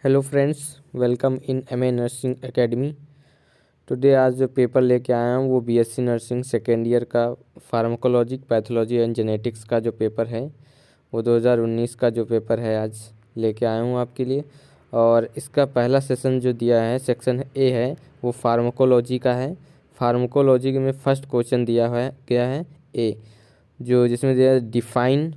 Hello friends, welcome in MA nursing academy. Today आज जो paper लेके आया हूँ वो बीएससी नर्सिंग सेकेंड ईयर का फार्माकोलॉजी, पैथोलॉजी एंड जेनेटिक्स का जो पेपर है वो 2019 का जो पेपर है आज लेके आया हूँ आपके लिए। और इसका पहला सेशन जो दिया है, सेक्शन ए है, वो फार्माकोलॉजी का है। फार्माकोलॉजी में फर्स्ट क्वेश्चन दिया है गया है ए, जो जिसमें दिया है define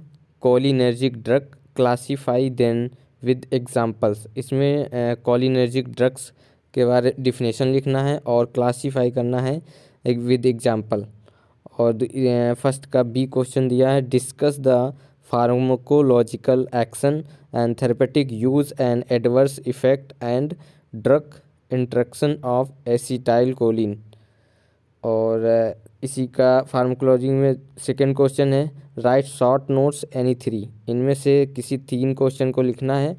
cholinergic drug, classify then with examples. इसमें कोलिनर्जिक ड्रग्स के बारे डिफिनेशन लिखना है और क्लासीफाई करना है एक विद एग्जांपल। और फर्स्ट का बी क्वेश्चन दिया है discuss the pharmacological action and therapeutic use and adverse effect and drug interaction of acetyl choline. और इसी का फार्माकोलॉजी में सेकेंड क्वेश्चन है right short notes any three. इनमें से किसी 3 क्वेश्चन को लिखना है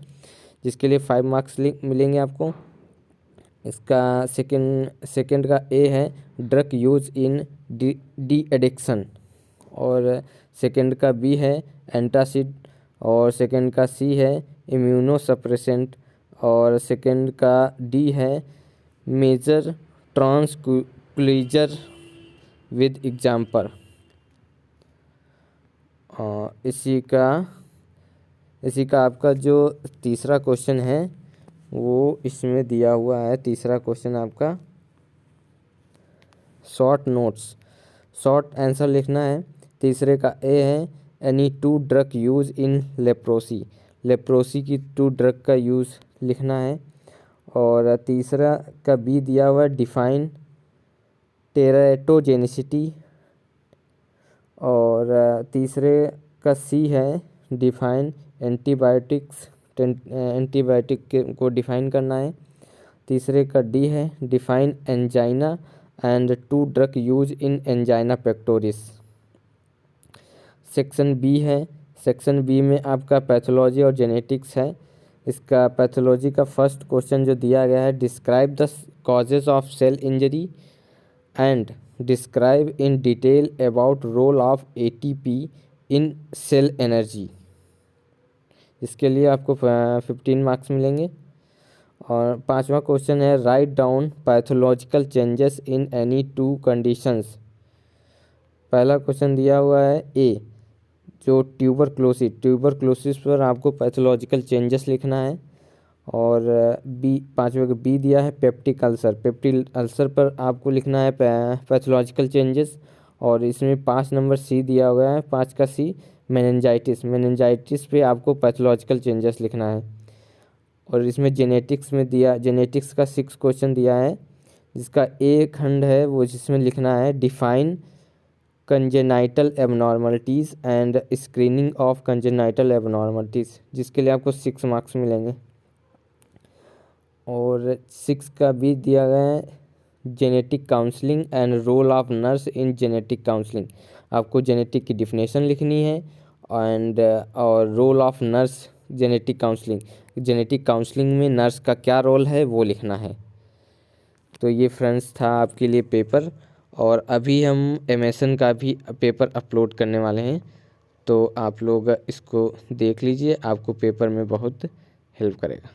जिसके लिए 5 मार्क्स मिलेंगे आपको। इसका सेकेंड का ए है ड्रग यूज इन डी एडिक्शन, और सेकेंड का बी है एंटासिड, और सेकेंड का सी है इम्यूनोसप्रेसेंट, और सेकेंड का डी है मेजर ट्रांसक्यूलर विद एग्जाम्पल। इसी का आपका जो तीसरा क्वेश्चन है वो इसमें दिया हुआ है। तीसरा क्वेश्चन आपका शॉर्ट नोट्स, शॉर्ट आंसर लिखना है। तीसरे का ए है एनी 2 ड्रग यूज इन लेप्रोसी, लेप्रोसी की 2 ड्रग का यूज़ लिखना है। और तीसरा का बी दिया हुआ है डिफाइन टेराटोजेनिसिटी, और तीसरे का सी है डिफाइन एंटीबायोटिक्स, एंटीबायोटिक को डिफाइन करना है। तीसरे का डी है define angina and 2 drug use in angina pectoris. Section B है, सेक्शन बी में आपका पैथोलॉजी और जेनेटिक्स है। इसका पैथोलॉजी का फर्स्ट क्वेश्चन जो दिया गया है describe the causes of cell injury and describe in detail about role of ATP in cell energy. इसके लिए आपको 15 मार्क्स मिलेंगे। और 5वां क्वेश्चन है write down pathological changes in any 2 conditions. पहला क्वेश्चन दिया हुआ है ए जो ट्यूबरक्लोसिस पर आपको पैथोलॉजिकल चेंजेस लिखना है। और बी 5वें का बी दिया है पेप्टिक अल्सर, पेप्टिक अल्सर पर आपको लिखना है पैथोलॉजिकल चेंजेस। और इसमें 5 नंबर सी दिया हुआ है, 5 का सी मेनिंजाइटिस, मेनिंजाइटिस पे आपको पैथोलॉजिकल चेंजेस लिखना है। और इसमें जेनेटिक्स का 6 क्वेश्चन दिया है जिसका ए खंड है वो जिसमें लिखना है define congenital abnormalities and screening of congenital abnormalities, जिसके लिए आपको 6 मार्क्स मिलेंगे। और 6 का भी दिया गया है genetic counselling and role of nurse in genetic counselling. आपको जेनेटिक की डिफिनेशन लिखनी है एंड और role of nurse genetic counselling में नर्स का क्या रोल है वो लिखना है। तो ये फ्रेंड्स था आपके लिए पेपर, और अभी हम एमएसएन का भी पेपर अपलोड करने वाले हैं, तो आप लोग इसको देख लीजिए, आपको पेपर में बहुत हेल्प करेगा।